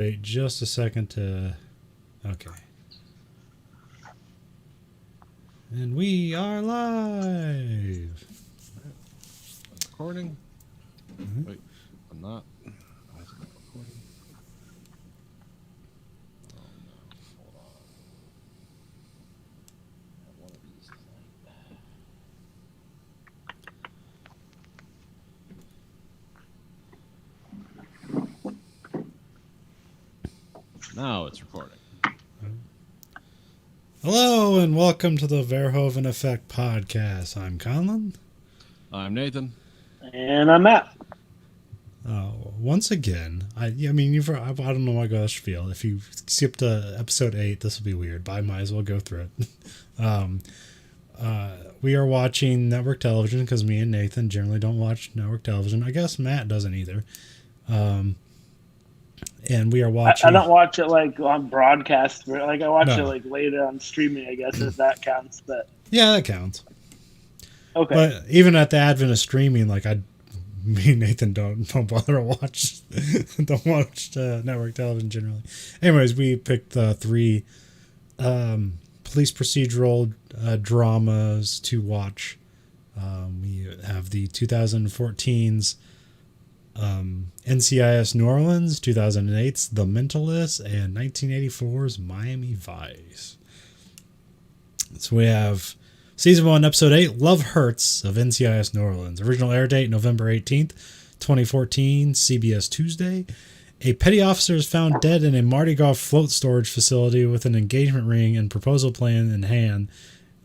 Wait just a second to... Okay. And we are live. Recording? Mm-hmm. Wait, I'm not. Why is it not recording? Oh no, hold on. I have one of these tonight. Now it's recording. Hello and welcome to the Verhoeven Effect podcast. I'm Conlon. I'm Nathan. And I'm Matt. Once again, I don't know why I got a spiel. If you skipped episode 8, this will be weird, but I might as well go through it. We are watching network television because me and Nathan generally don't watch network television. I guess Matt doesn't either. And we are watching. I don't watch it like on broadcast. Like I watch it like later on streaming. I guess if that counts. But yeah, that counts. Okay. But even at the advent of streaming, like me and Nathan don't bother to watch. Don't watch network television generally. Anyways, we picked three police procedural dramas to watch. We have the 2014's NCIS New Orleans, 2008's The Mentalist, and 1984's Miami Vice. So we have Season 1, Episode 8, Love Hurts of NCIS New Orleans. Original air date, November 18th, 2014, CBS Tuesday. A petty officer is found dead in a Mardi Gras float storage facility with an engagement ring and proposal plan in hand.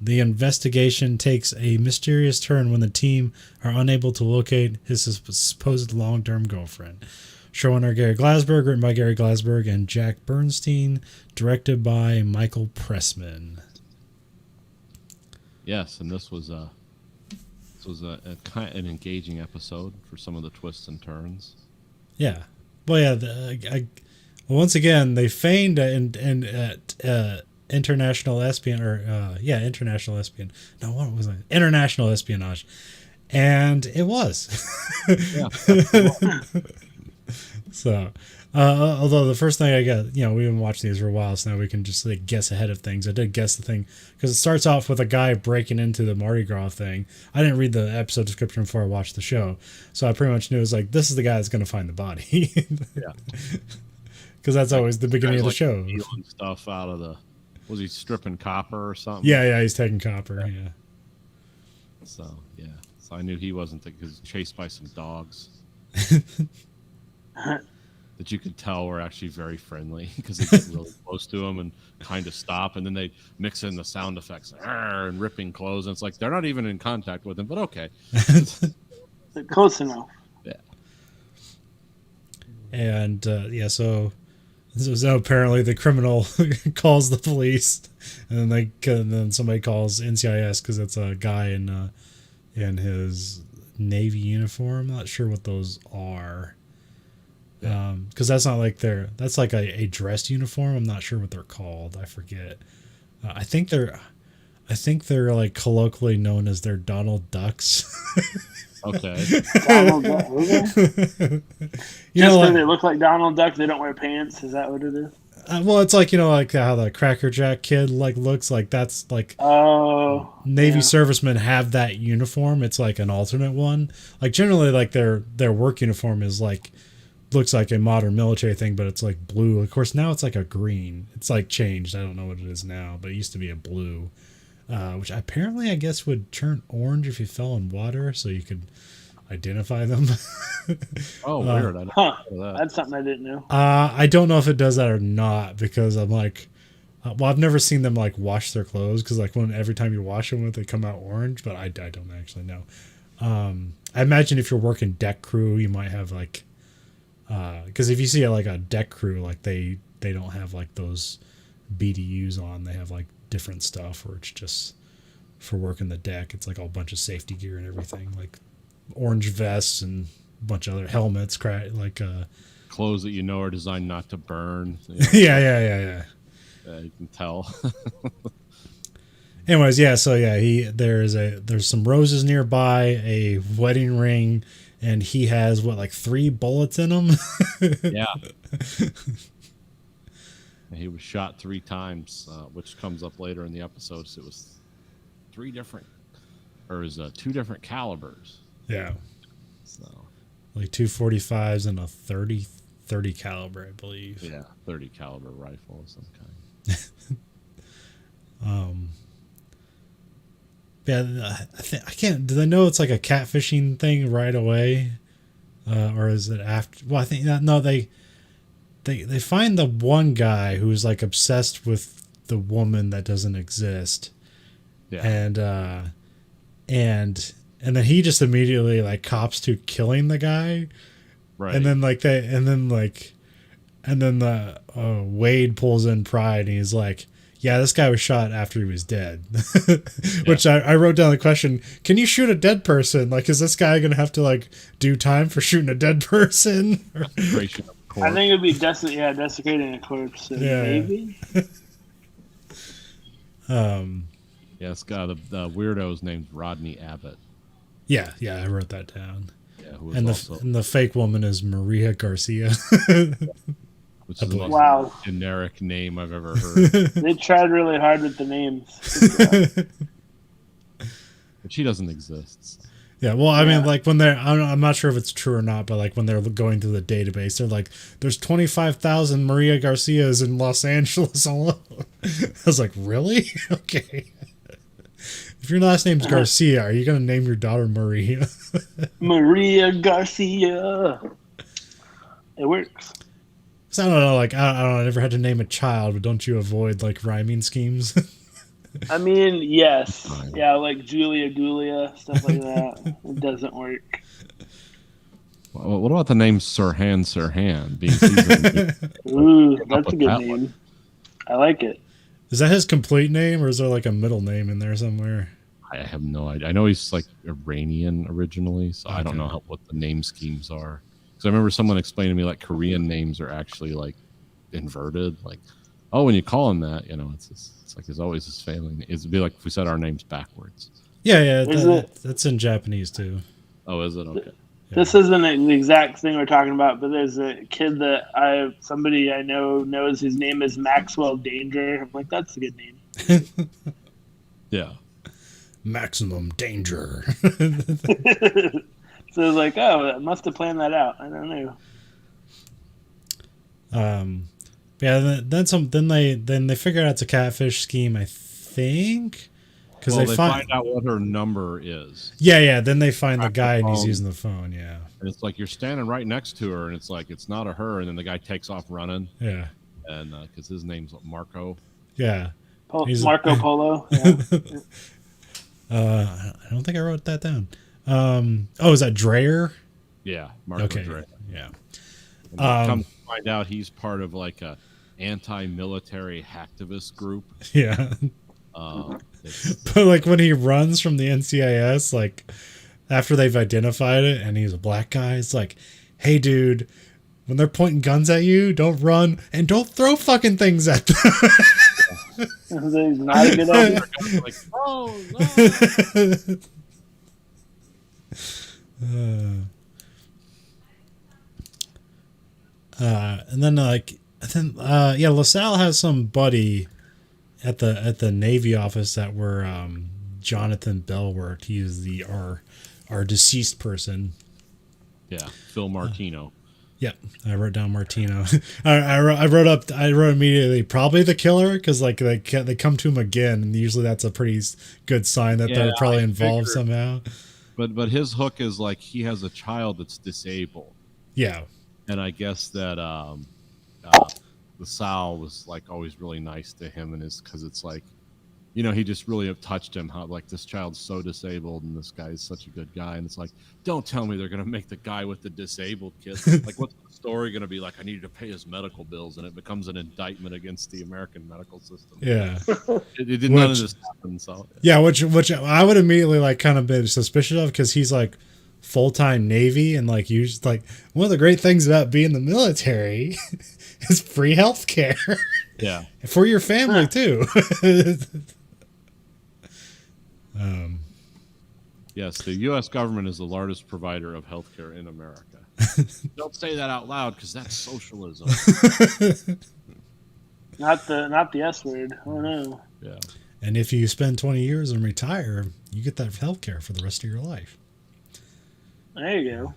The investigation takes a mysterious turn when the team are unable to locate his supposed long-term girlfriend. Showrunner Gary Glasberg, written by Gary Glasberg and Jack Bernstein, directed by Michael Pressman. Yes, and this was an engaging episode for some of the twists and turns. Yeah, well, yeah. Once again, they feigned international international espionage. No, what was it? International espionage, and it was. Yeah. So, although the first thing I got, we've been watching these for a while, so now we can just like guess ahead of things. I did guess the thing because it starts off with a guy breaking into the Mardi Gras thing. I didn't read the episode description before I watched the show, so I pretty much knew it was like, this is the guy that's going to find the body. Yeah. Because that's always the beginning of the show. Stealing stuff out of the. Was he stripping copper or something? Yeah, he's taking copper. Yeah. So I knew he wasn't because chased by some dogs that you could tell were actually very friendly because they get really close to him and kind of stop, and then they mix in the sound effects and ripping clothes, and it's like they're not even in contact with him, but okay. Close enough. Yeah. And so apparently the criminal calls the police, and then somebody calls NCIS because it's a guy in his Navy uniform. I'm not sure what those are, because that's not like that's like a dress uniform. I'm not sure what they're called. I forget. I think they're like colloquially known as their Donald Ducks. Okay. Donald Duck. Just they look like Donald Duck, they don't wear pants. Is that what it is? Well, it's like like how the Cracker Jack kid looks like. That's like Navy servicemen have that uniform. It's like an alternate one. Like generally, like their work uniform is like looks like a modern military thing, but it's like blue. Of course, now it's like a green. It's like changed. I don't know what it is now, but it used to be a blue. Which apparently I guess would turn orange if you fell in water, so you could identify them. Oh, weird. That's something I didn't know. I don't know if it does that or not, because I'm like, I've never seen them like wash their clothes, because like every time you wash them, they come out orange, but I don't actually know. I imagine if you're working deck crew, you might have like, because if you see like a deck crew, like they don't have like those BDUs on, they have like different stuff where it's just for working the deck. It's like a bunch of safety gear and everything, like orange vests and a bunch of other helmets, like clothes that are designed not to burn. Yeah. You can tell. Anyways, so there's some roses nearby, a wedding ring, and he has like 3 bullets in him. Yeah. He was shot 3 times, which comes up later in the episode. So it was 2 different calibers. Yeah. So Like 245s and a 30 caliber, I believe. yeah, 30 caliber rifle of some kind. Yeah, I can't. Do they know it's like a catfishing thing right away, or is it after? Well, I think no. They find the one guy who's like obsessed with the woman that doesn't exist, Yeah. and then he just immediately like cops to killing the guy, Right. and then the Wade pulls in pride and he's like, yeah, this guy was shot after he was dead. Which I wrote down the question, can you shoot a dead person? Like, is this guy going to have to like do time for shooting a dead person? I think it would be desecrating a corpse. So maybe. Yeah, it's got the weirdo's named Rodney Abbott. Yeah, I wrote that down. Yeah, who was and the fake woman is Maria Garcia. Which is the most generic name I've ever heard. They tried really hard with the names. But she doesn't exist. Yeah, well, I mean, like when I'm not sure if it's true or not, but like when they're going through the database, they're like, there's 25,000 Maria Garcias in Los Angeles alone. I was like, really? Okay. If your last name's Garcia, are you going to name your daughter Maria? Maria Garcia. It works. So I don't know, like, I don't know, I never had to name a child, but don't you avoid, like, rhyming schemes? I mean, yes. Yeah, like Julia Gulia, stuff like that. It doesn't work. Well, what about the name Sirhan Sirhan? Ooh, that's a good name. I like it. Is that his complete name, or is there, like, a middle name in there somewhere? I have no idea. I know he's, like, Iranian originally, so I don't know what the name schemes are. Because I remember someone explaining to me, like, Korean names are actually, like, inverted. Like, oh, when you call him that, you know, it's like there's always this failing. It'd be like if we said our names backwards. Yeah, that's in Japanese, too. Oh, is it? Okay. This isn't the exact thing we're talking about, but there's a kid that somebody I know knows his name is Maxwell Danger. I'm like, that's a good name. Yeah. Maximum Danger. So like, oh, I must have planned that out. I don't know. Yeah. Then they figure out it's a catfish scheme, I think, because they find out what her number is. Yeah. Then they find the guy and he's using the phone. Yeah. And it's like you're standing right next to her, and it's like it's not a her, and then the guy takes off running. Yeah. And because his name's Marco. Yeah. Marco Polo. Yeah. I don't think I wrote that down. Is that Dreyer? Yeah, Marco Dreyer. Yeah. Come to find out he's part of like a anti-military hacktivist group. Yeah. But like when he runs from the NCIS, like after they've identified it and he's a black guy, it's like, hey dude, when they're pointing guns at you, don't run and don't throw fucking things at them. He's not a good idea. Like, oh no. And then LaSalle has some buddy at the Navy office that where Jonathan Bell worked. He is our deceased person. Yeah, Phil Martino. Yeah, I wrote down Martino. I wrote immediately probably the killer because like they come to him again, and usually that's a pretty good sign that they're probably involved somehow. But his hook is like he has a child that's disabled. Yeah, and I guess that LaSalle was like always really nice to him, and because it's like, you know, he just really touched him. How like this child's so disabled, and this guy is such a good guy, and it's like, don't tell me they're gonna make the guy with the disabled kid. Like, what's the story gonna be? Like, I needed to pay his medical bills, and it becomes an indictment against the American medical system. Yeah, it did none of this happen. So yeah, which I would immediately like kind of been suspicious of because he's like full-time Navy, and like you just like one of the great things about being in the military is free health care. Yeah, for your family too. Yes, the U.S. government is the largest provider of healthcare in America. Don't say that out loud because that's socialism. Not the S word. Oh no. Yeah. And if you spend 20 years and retire, you get that health care for the rest of your life. There you go.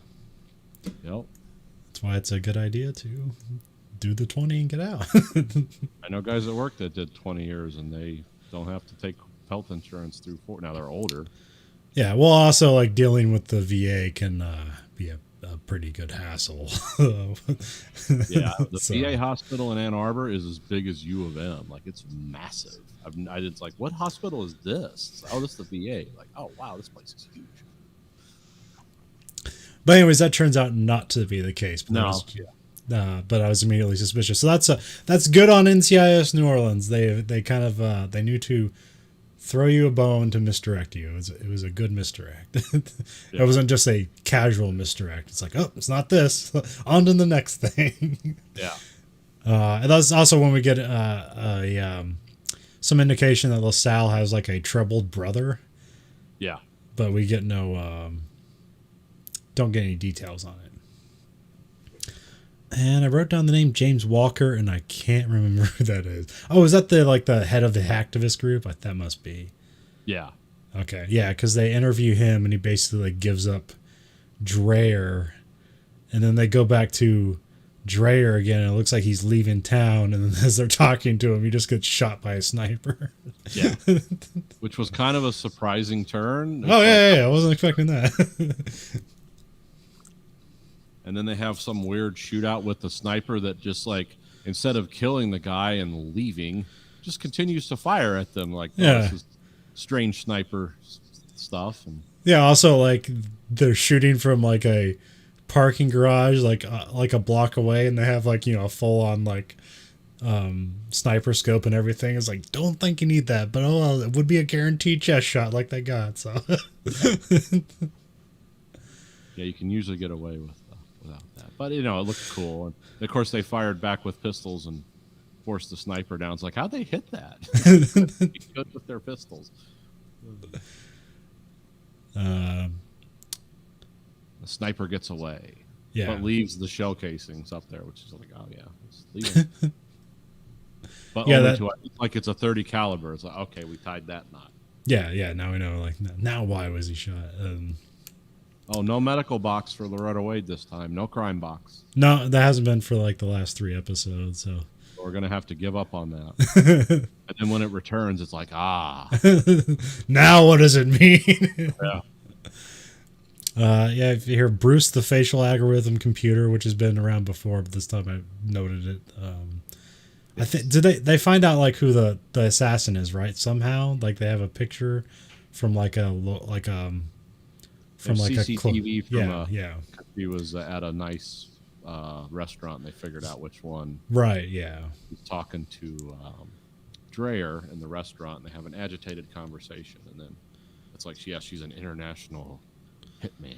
Yep. That's why it's a good idea to do the 20 and get out. I know guys at work that did 20 years and they don't have to take health insurance through 4. Now they're older. Yeah, well, also like dealing with the VA can be a pretty good hassle. Yeah, the So- VA hospital in Ann Arbor is as big as U of M. Like, it's massive. It's like, what hospital is this? Oh, this is the VA. Like, oh wow, this place is huge. But anyways, that turns out not to be the case. But No. but I was immediately suspicious. So that's good on NCIS New Orleans. They kind of they knew to throw you a bone to misdirect you. It was a good misdirect. Yeah. It wasn't just a casual misdirect. It's like, oh, it's not this. On to the next thing. Yeah. And that's also when we get some indication that LaSalle has like a troubled brother, Yeah. but we get no don't get any details on it. And I wrote down the name James Walker, and I can't remember who that is. Oh, is that the head of the hacktivist group? That must be. Yeah. Okay, yeah, because they interview him, and he basically like gives up Dreyer, and then they go back to Dreyer again, and it looks like he's leaving town, and then as they're talking to him, he just gets shot by a sniper. Yeah. Which was kind of a surprising turn. Oh yeah, I wasn't expecting that. And then they have some weird shootout with the sniper that just like, instead of killing the guy and leaving, just continues to fire at them. Like, oh, Yeah. this is strange sniper stuff. And Yeah, also like they're shooting from like a parking garage, like a block away, and they have like a full on like sniper scope and everything. It's like, don't think you need that, but oh well, it would be a guaranteed chest shot like they got. So yeah, you can usually get away without that. But it looked cool. And of course, they fired back with pistols and forced the sniper down. It's like, how'd they hit that? Good with their pistols. The sniper gets away, yeah, but leaves the shell casings up there, which is like, oh yeah, let's leave them. But Yeah, only that- like it's a 30 caliber. It's like, okay, we tied that knot. yeah. Now we know. Like now, why was he shot? Oh, no medical box for Loretta Wade this time. No crime box. No, that hasn't been for like the last 3 episodes. So So we're gonna have to give up on that. And then when it returns, it's like, now what does it mean? yeah. Yeah, if you hear Bruce the facial algorithm computer, which has been around before, but this time I noted it. I think did they find out like who the assassin is, right? Somehow, like they have a picture from like a CCTV from yeah. He was at a nice restaurant, and they figured out which one. Right, yeah. He's talking to Dreyer in the restaurant, and they have an agitated conversation, and then it's like, yeah, she's an international hitman.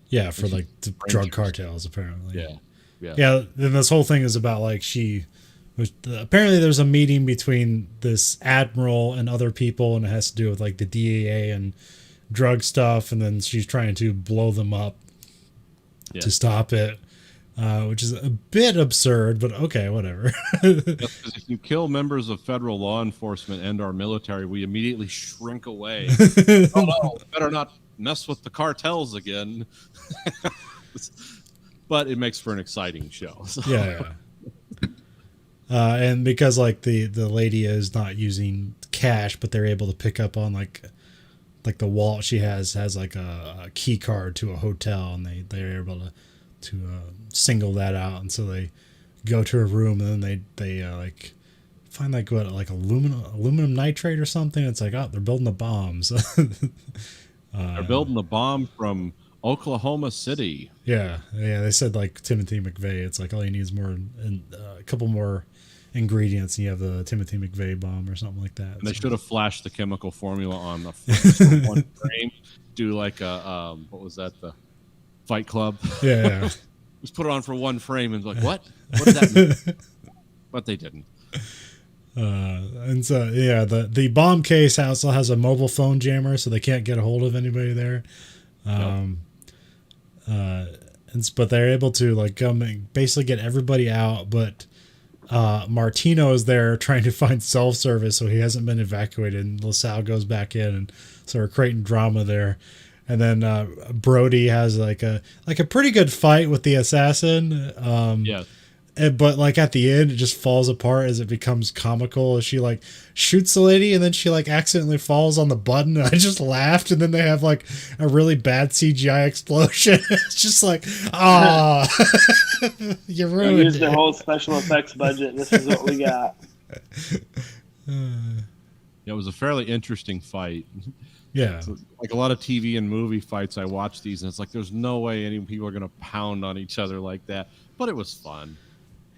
Yeah, for she's like the drug cartels apparently. Yeah. Yeah, then this whole thing is about like apparently there's a meeting between this admiral and other people, and it has to do with like the DEA and drug stuff, and then she's trying to blow them up to stop it, which is a bit absurd, but okay, whatever. Because if you kill members of federal law enforcement and our military, we immediately shrink away. Oh no, better not mess with the cartels again. But it makes for an exciting show. So. Yeah. And because like the lady is not using cash, but they're able to pick up on like the wallet she has like a key card to a hotel, and they're able to single that out, and so they go to a room, and then they like find like aluminum nitrate or something. It's like, oh, they're building the bombs. They're building the bomb from Oklahoma City. Yeah. They said like Timothy McVeigh. It's like all you need is a couple more ingredients, and you have the Timothy McVeigh bomb or something like that. And they should have flashed the chemical formula on the one frame. Do like a what was that? The Fight Club. Yeah. Just put it on for one frame and be like, what? What does that mean? But they didn't. And so the bomb case also has a mobile phone jammer, so they can't get a hold of anybody there. But they're able to like come and basically get everybody out, but Martino is there trying to find self-service, so he hasn't been evacuated, and LaSalle goes back in, and so we're creating drama there. And then Brody has like a pretty good fight with the assassin. Yeah. But like at the end, it just falls apart as it becomes comical as she like shoots the lady, and then she like accidentally falls on the button. And I just laughed, and then they have like a really bad CGI explosion. It's just like, you We ruined used it. the whole special effects budget. This is what we got. It was a fairly interesting fight. Yeah. So, like a lot of TV and movie fights, I watch these, and it's like there's no way any people are going to pound on each other like that. But it was fun.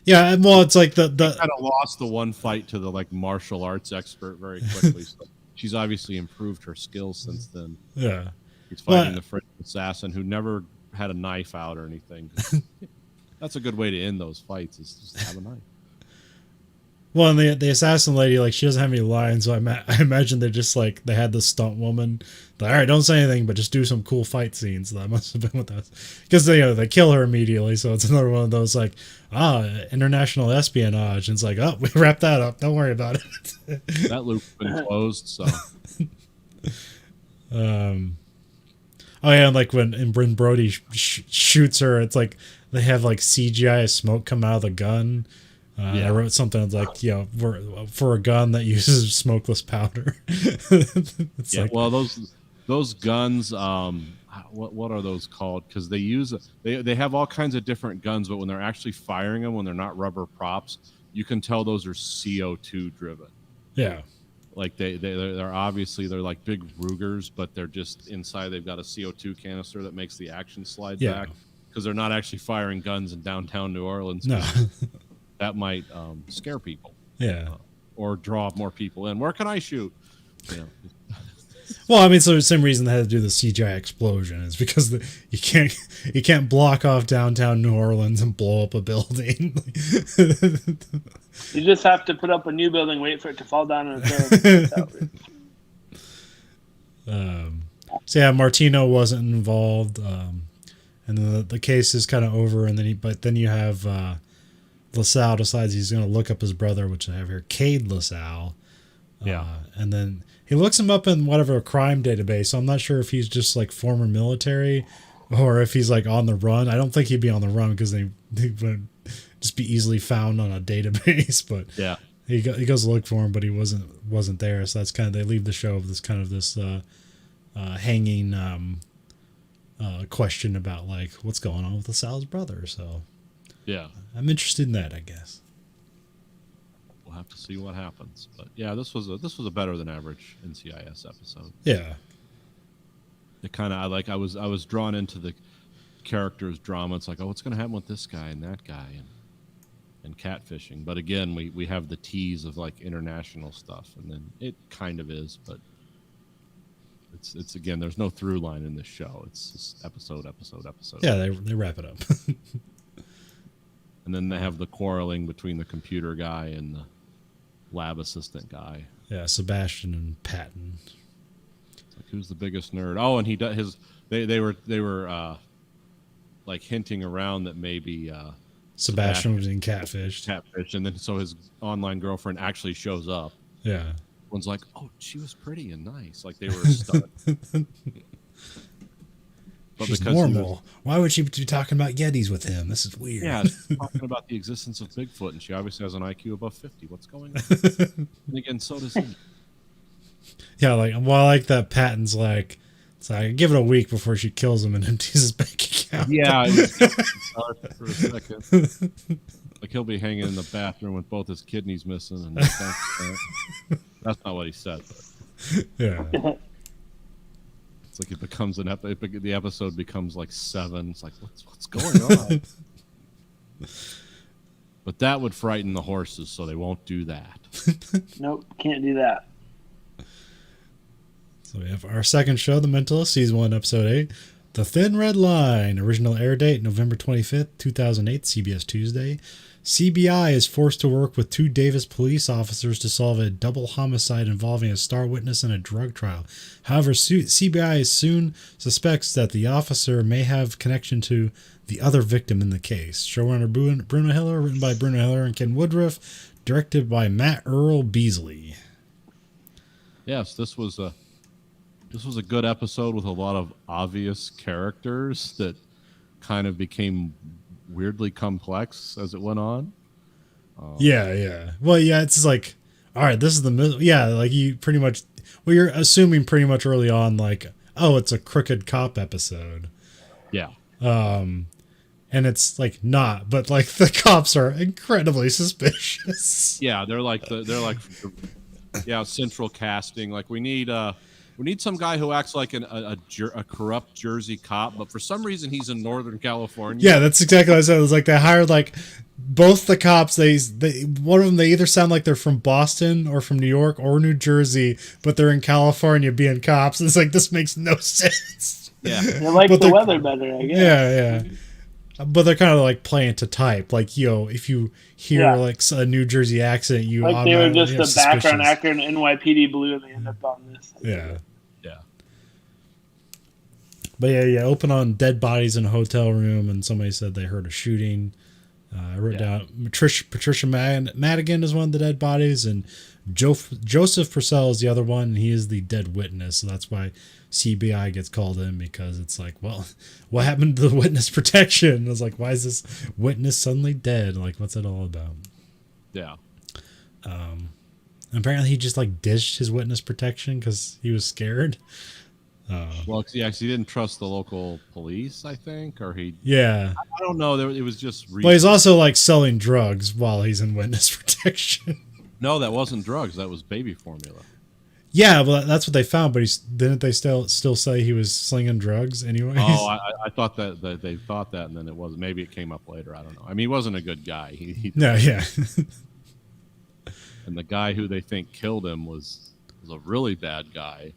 Yeah, and well, it's like the Kind of lost the one fight to the like martial arts expert very quickly. So she's obviously improved her skills since then. yeah. He's fighting the French assassin who never had a knife out or anything. That's a good way to end those fights, is just have a knife. Well, and the assassin lady, like, she doesn't have any lines, so I imagine they're just like, they had this stunt woman, like, all right, don't say anything, but just do some cool fight scenes. That must have been what that was. Because they kill her immediately, so it's another one of those, like, international espionage. And it's like, oh, we wrapped that up. Don't worry about it. That loop's been closed, so. Oh, yeah, and like when Brody shoots her, it's like they have like CGI smoke come out of the gun. I wrote something that's like, for a gun that uses smokeless powder. It's Yeah, like, well, those guns, what are those called? Because they have all kinds of different guns, but when they're actually firing them, when they're not rubber props, you can tell those are CO2 driven. yeah, Like they're obviously they're like big Rugers, but they're just inside. They've got a CO2 canister that makes the action slide back, because they're not actually firing guns in downtown New Orleans. no, That might scare people. yeah. Or draw more people in. Where can I shoot? You know. Well, I mean, so the same reason they had to do the CGI explosion is because you can't block off downtown New Orleans and blow up a building. You just have to put up a new building, wait for it to fall down, and throw So yeah, Martino wasn't involved, and the case is kind of over. And then you have LaSalle decides he's going to look up his brother, which I have here, Cade LaSalle. And then he looks him up in whatever crime database. So I'm not sure if he's just like former military or if he's like on the run. I don't think he'd be on the run because he would just be easily found on a database. But Yeah. he goes to look for him, but he wasn't there. So that's kind of, they leave the show with this hanging question about like what's going on with LaSalle's brother. So Yeah. I'm interested in that, I guess. We'll have to see what happens. But yeah, this was a better than average NCIS episode. Yeah. It kind of I was drawn into the characters' drama. It's like, oh, what's going to happen with this guy and that guy and catfishing. But again, we have the tease of like international stuff, and then it kind of is, but it's again, there's no through line in this show. It's just episode. Yeah, they wrap it up. And then they have the quarreling between the computer guy and the lab assistant guy. Yeah, Sebastian and Patton. It's like, who's the biggest nerd? Oh, and he does his. They were like hinting around that maybe Sebastian was in Catfish. and then so his online girlfriend actually shows up. Yeah. One's like, oh, she was pretty and nice. Like they were stunned. But She's because normal. Why would she be talking about Yetis with him? This is weird. Yeah, talking about the existence of Bigfoot, and she obviously has an IQ above 50. What's going on? And again, so does he. Yeah, like, well, I like that Patton's like, so I give it a week before she kills him and empties his bank account. Yeah, it was dark for a second. Like he'll be hanging in the bathroom with both his kidneys missing, and that's not what he said. But. Yeah. It's like it becomes the episode becomes like 7. It's like what's going on? But that would frighten the horses, so they won't do that. Nope, can't do that. So we have our second show, The Mentalist, Season 1, Episode 8, The Thin Red Line. Original air date, November 25th, 2008, CBS Tuesday. CBI is forced to work with 2 Davis police officers to solve a double homicide involving a star witness and a drug trial. However, CBI soon suspects that the officer may have connection to the other victim in the case. Showrunner Bruno Hiller, written by Bruno Hiller and Ken Woodruff, directed by Matt Earl Beasley. Yes, this was a good episode with a lot of obvious characters that kind of became weirdly complex as it went on. Yeah. Well, yeah, it's just like, all right, this is the middle. Yeah, like you pretty much, well, you're assuming pretty much early on, like, oh, it's a crooked cop episode. Yeah. And it's like not, but like the cops are incredibly suspicious. Yeah, they're like central casting. Like we need some guy who acts like a corrupt Jersey cop, but for some reason he's in Northern California. Yeah, that's exactly what I said. It was like they hired like both the cops. They one of them, they either sound like they're from Boston or from New York or New Jersey, but they're in California being cops. It's like, this makes no sense. Yeah, they like the weather better, I guess. Yeah. But they're kind of like playing to type. Like, if you hear like a New Jersey accent, you like they were just have a background actor in NYPD Blue, and they end up on this. Yeah. But yeah, open on dead bodies in a hotel room, and somebody said they heard a shooting. I wrote down Patricia Madigan is one of the dead bodies, and Joseph Purcell is the other one, and he is the dead witness. So that's why CBI gets called in, because it's like, well, what happened to the witness protection? It's like, why is this witness suddenly dead? Like, what's it all about? Yeah. Apparently he just like ditched his witness protection because he was scared. Well, yeah, 'cause he didn't trust the local police, I think, or I don't know. It was just. Well, he's also like selling drugs while he's in witness protection. No, that wasn't drugs. That was baby formula. Yeah, well, that's what they found. But didn't they still say he was slinging drugs anyway? Oh, I thought that they thought that, and then it wasn't. Maybe it came up later. I don't know. I mean, he wasn't a good guy. No, yeah. And the guy who they think killed him was a really bad guy,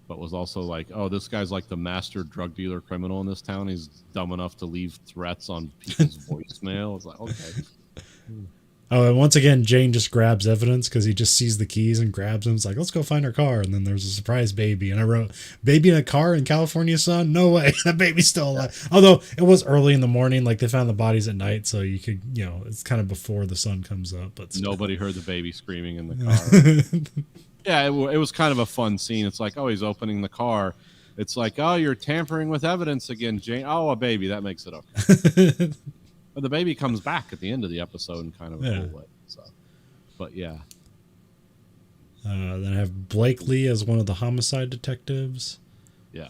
but was also like, oh, this guy's like the master drug dealer criminal in this town. He's dumb enough to leave threats on people's voicemail. It's like, okay. Oh, and once again, Jane just grabs evidence because he just sees the keys and grabs them. It's like, let's go find our car. And then there's a surprise baby. And I wrote, baby in a car in California, son? No way. That baby's still alive. Although it was early in the morning. Like, they found the bodies at night. So you could, it's kind of before the sun comes up. But nobody heard the baby screaming in the car. Yeah, it was kind of a fun scene. It's like, oh, he's opening the car. It's like, oh, you're tampering with evidence again, Jane. Oh, a baby. That makes it okay. But the baby comes back at the end of the episode in kind of a cool way. So, but yeah. Then I have Blakely as one of the homicide detectives. Yeah.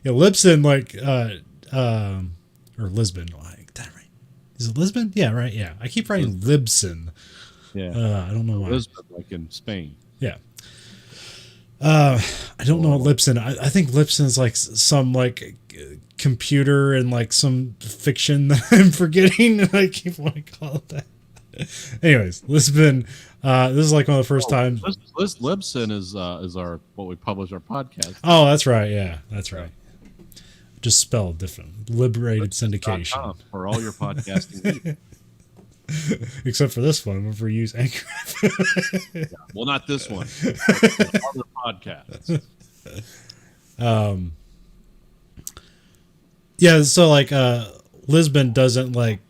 Libsyn, or Lisbon. Like, that right? Is it Lisbon? Yeah, right. Yeah. I keep writing Libsyn. Yeah. I don't know why. Lisbon, like in Spain. Yeah. I don't know what Libsyn. I think Libsyn's like some like computer and like some fiction that I'm forgetting, and I keep wanting to call it that. Anyways, Lisbon. This is like one of the first times. Libsyn is our what we publish our podcast. Oh, that's right. Yeah, that's right. Just spelled different. Liberated syndication for all your podcasting. Except for this one, if we use Anchor. Yeah, well, not this one. Other podcasts. Yeah, so like Lisbon doesn't like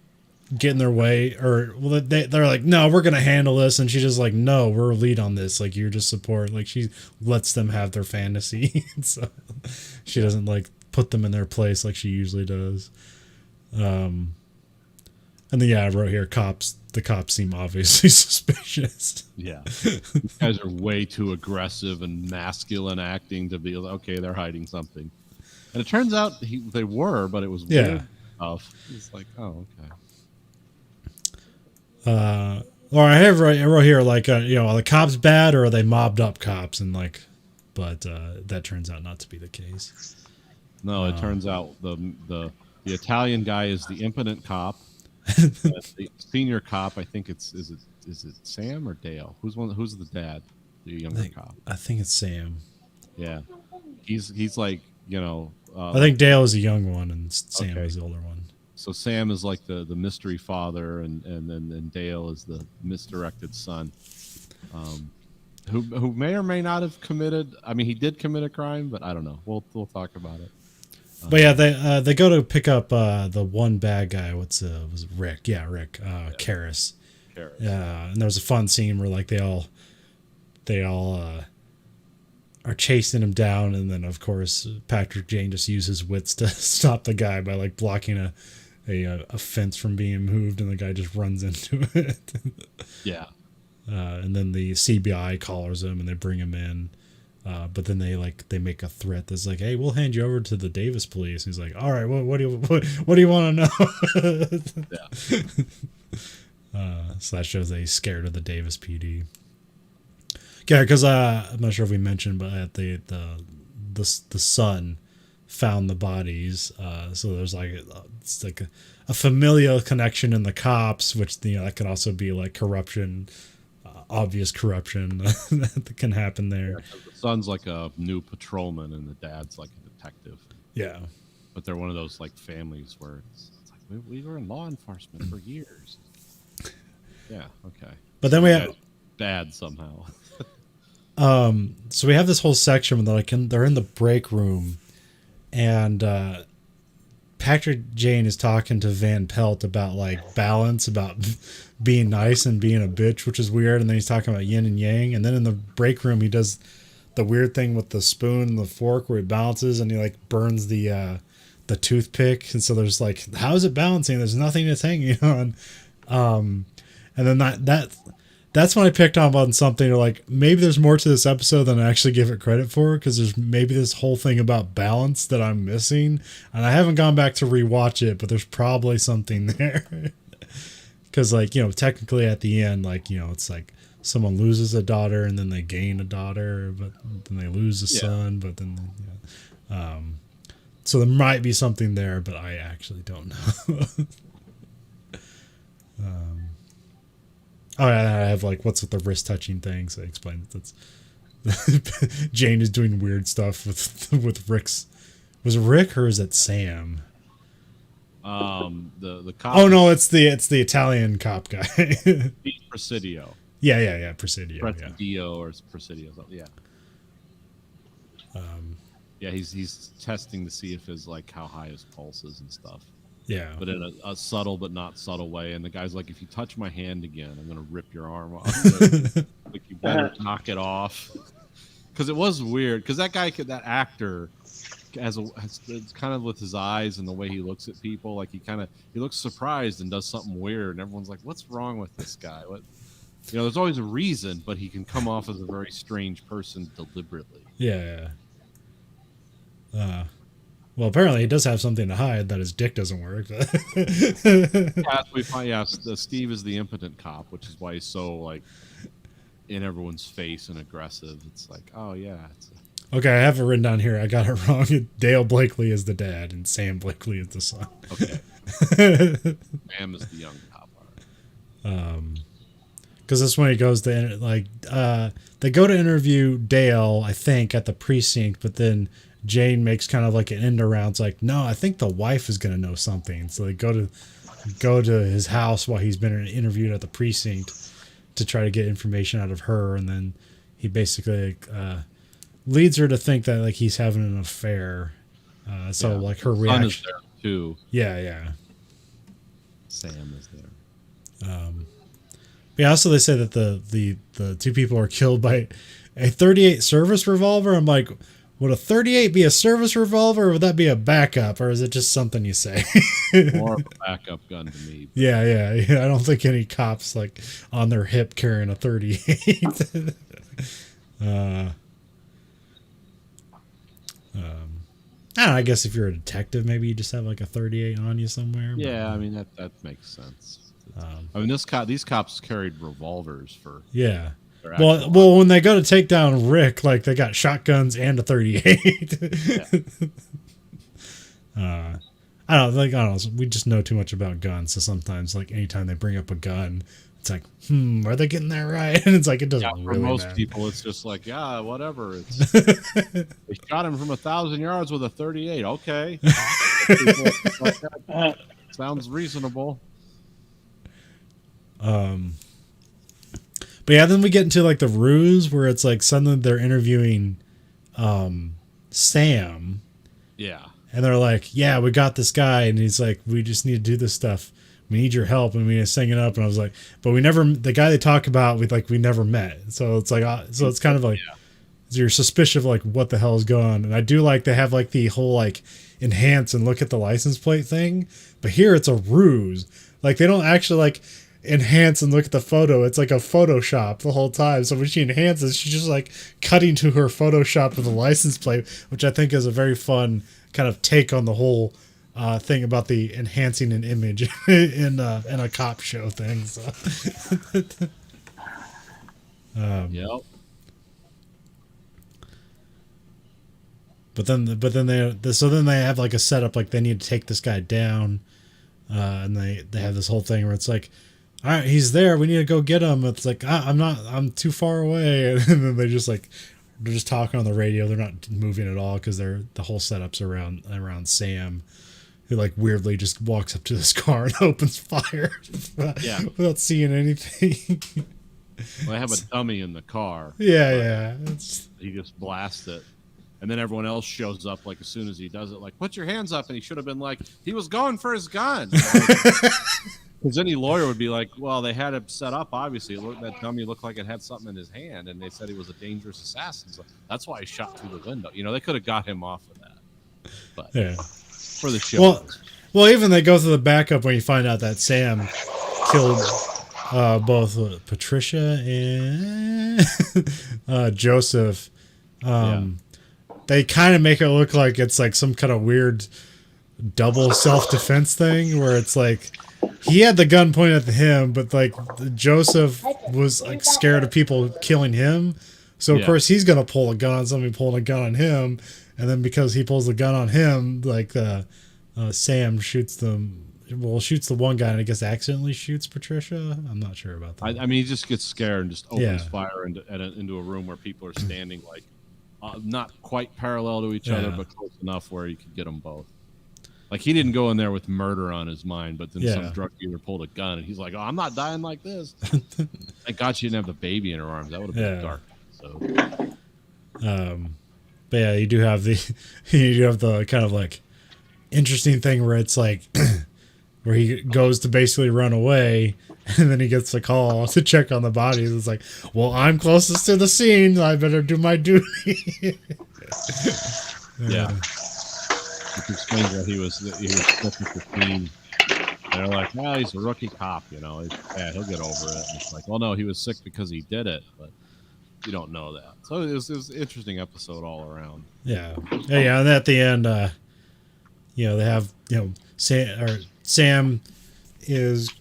get in their way, or they're like, no, we're gonna handle this, and she's just like, no, we're lead on this, like you're just support. Like she lets them have their fantasy. So she doesn't like put them in their place like she usually does. And then, I wrote here, the cops seem obviously suspicious. Yeah. These guys are way too aggressive and masculine acting to be like, okay, they're hiding something. And it turns out they were, but it was weird stuff. It's like, oh, okay. Or I wrote here, like, are the cops bad, or are they mobbed up cops? And like, but that turns out not to be the case. No, it turns out the Italian guy is the impotent cop. The senior cop, I think is it Sam or Dale? Who's the dad? The younger cop. I think it's Sam. Yeah, he's like, I think Dale is the young one and Sam is the older one. So Sam is like the mystery father, and then Dale is the misdirected son, who may or may not have committed. I mean, he did commit a crime, but I don't know. We'll talk about it. But yeah, they go to pick up the one bad guy. Was it Rick? Yeah, Rick. Karras. Yeah, and there's a fun scene where like they all are chasing him down, and then of course Patrick Jane just uses wits to stop the guy by like blocking a fence from being moved, and the guy just runs into it. Yeah. And then the CBI collars him, and they bring him in. But then they make a threat that's like, "Hey, we'll hand you over to the Davis police." And he's like, "All right, what do you want to know?" Yeah. So that shows that he's scared of the Davis PD. Yeah, because I'm not sure if we mentioned, but the son found the bodies. So there's like it's like a familial connection in the cops, which that could also be like corruption. Obvious corruption that can happen there. Yeah, the son's like a new patrolman and the dad's like a detective. Yeah, but they're one of those like families where it's like we were in law enforcement for years. Yeah, okay. But then we have bad somehow. So we have this whole section where they're in the break room, and Patrick Jane is talking to Van Pelt about like balance, about being nice and being a bitch, which is weird. And then he's talking about yin and yang. And then in the break room, he does the weird thing with the spoon and the fork where he balances and he like burns the toothpick. And so there's like, how is it balancing? There's nothing it's hanging on. And then that's when I picked up on something like maybe there's more to this episode than I actually give it credit for, because there's maybe this whole thing about balance that I'm missing, and I haven't gone back to rewatch it, but there's probably something there. Because like, technically at the end, like, it's like someone loses a daughter and then they gain a daughter, but then they lose a son, but then so there might be something there, but I actually don't know. Oh, I have like, what's with the wrist touching thing? So I explained that's Jane is doing weird stuff with Rick's. Was it Rick or is it Sam? The cop. Oh no, it's the Italian cop guy. He's Presidio. Yeah, Presidio. Presidio or Presidio. Yeah. Yeah, he's testing to see if his like how high his pulse is and stuff. Yeah. But in a subtle but not subtle way. And the guy's like, if you touch my hand again, I'm going to rip your arm off. Like, you better knock it off. Because it was weird. Because that actor, it's kind of with his eyes and the way he looks at people, like he looks surprised and does something weird. And everyone's like, what's wrong with this guy? There's always a reason, but he can come off as a very strange person deliberately. Yeah. Well, apparently he does have something to hide, that his dick doesn't work. Yeah, we find. Yeah, Steve is the impotent cop, which is why he's so like in everyone's face and aggressive. It's like, oh yeah. Okay, I have it written down here. I got it wrong. Dale Blakely is the dad, and Sam Blakely is the son. Okay. Sam is the young cop. Because that's when he goes to they go to interview Dale, I think, at the precinct, but then Jane makes kind of like an end around. It's like, no, I think the wife is going to know something. So they go to his house while he's been interviewed at the precinct to try to get information out of her. And then he basically leads her to think that like he's having an affair. Like her reaction. Son is there too. Yeah. Sam is there. Yeah. Also, they say that the two people are killed by a .38 service revolver. I'm like, would a .38 be a service revolver, or would that be a backup, or is it just something you say? More of a backup gun to me. Yeah. I don't think any cops like on their hip carrying a .38. I don't know, I guess if you're a detective, maybe you just have like a .38 on you somewhere. Yeah, I mean that makes sense. I mean, these cops carried revolvers for. Yeah. Well, when they go to take down Rick, like they got shotguns and a .38. Yeah. I don't know. We just know too much about guns, so sometimes, like anytime they bring up a gun, it's like, are they getting that right? And it's like it doesn't. For really most matter. people, it's just like, yeah, whatever. They shot him from 1,000 yards with a .38. Okay. It's Sounds reasonable. But yeah, then we get into like the ruse where it's like suddenly they're interviewing Sam. Yeah. And they're like, yeah, we got this guy. And he's like, we just need to do this stuff. We need your help. And we need to sing it up. And I was like, but the guy they talk about, we never met. So it's like, so it's kind of like, you're suspicious of like what the hell is going on. And I do like they have like the whole like enhance and look at the license plate thing. But here it's a ruse. Like they don't actually like enhance and look at the photo. It's like a Photoshop the whole time. So when she enhances, she's just like cutting to her Photoshop of the license plate, which I think is a very fun kind of take on the whole thing about the enhancing an image in a cop show thing. So. Yep. But then they have like a setup, like they need to take this guy down, and they have this whole thing where it's like, all right, he's there, we need to go get him. It's like I'm too far away, and then they're just talking on the radio. They're not moving at all because the whole setup's around Sam, who like weirdly just walks up to this car and opens fire without seeing anything. Well, I have a dummy in the car. Yeah. He just blasts it. And then everyone else shows up like as soon as he does it, like, put your hands up. And he should have been like, he was going for his gun. Because any lawyer would be like, well, they had it set up, obviously. That dummy looked like it had something in his hand, and they said he was a dangerous assassin. So that's why he shot through the window. You know, they could have got him off of that. But for the show. Well, even they go through the backup when you find out that Sam killed both Patricia and Joseph. They kind of make it look like it's like some kind of weird double self-defense thing where it's like he had the gun pointed at him, but like Joseph was like scared of people killing him. So of course he's going to pull a gun on somebody pulling a gun on him. And then because he pulls the gun on him, like Sam shoots the one guy and I guess accidentally shoots Patricia. I'm not sure about that. I mean, he just gets scared and just opens fire into a room where people are standing like not quite parallel to each other, but close enough where you could get them both. Like he didn't go in there with murder on his mind, but then some drug dealer pulled a gun and he's like, "Oh, I'm not dying like this." Thank God she didn't have the baby in her arms. That would have been dark. So, but yeah, you do have the kind of like interesting thing where it's like where he goes to basically run away. And then he gets a call to check on the bodies. It's like, well, I'm closest to the scene. I better do my duty. Yeah. It explains that he was looking for scene. They're like, well, he's a rookie cop, you know. He'll get over it. And it's like, well, no, he was sick because he did it, but you don't know that. So it was an interesting episode all around. Yeah. And at the end, they have Sam is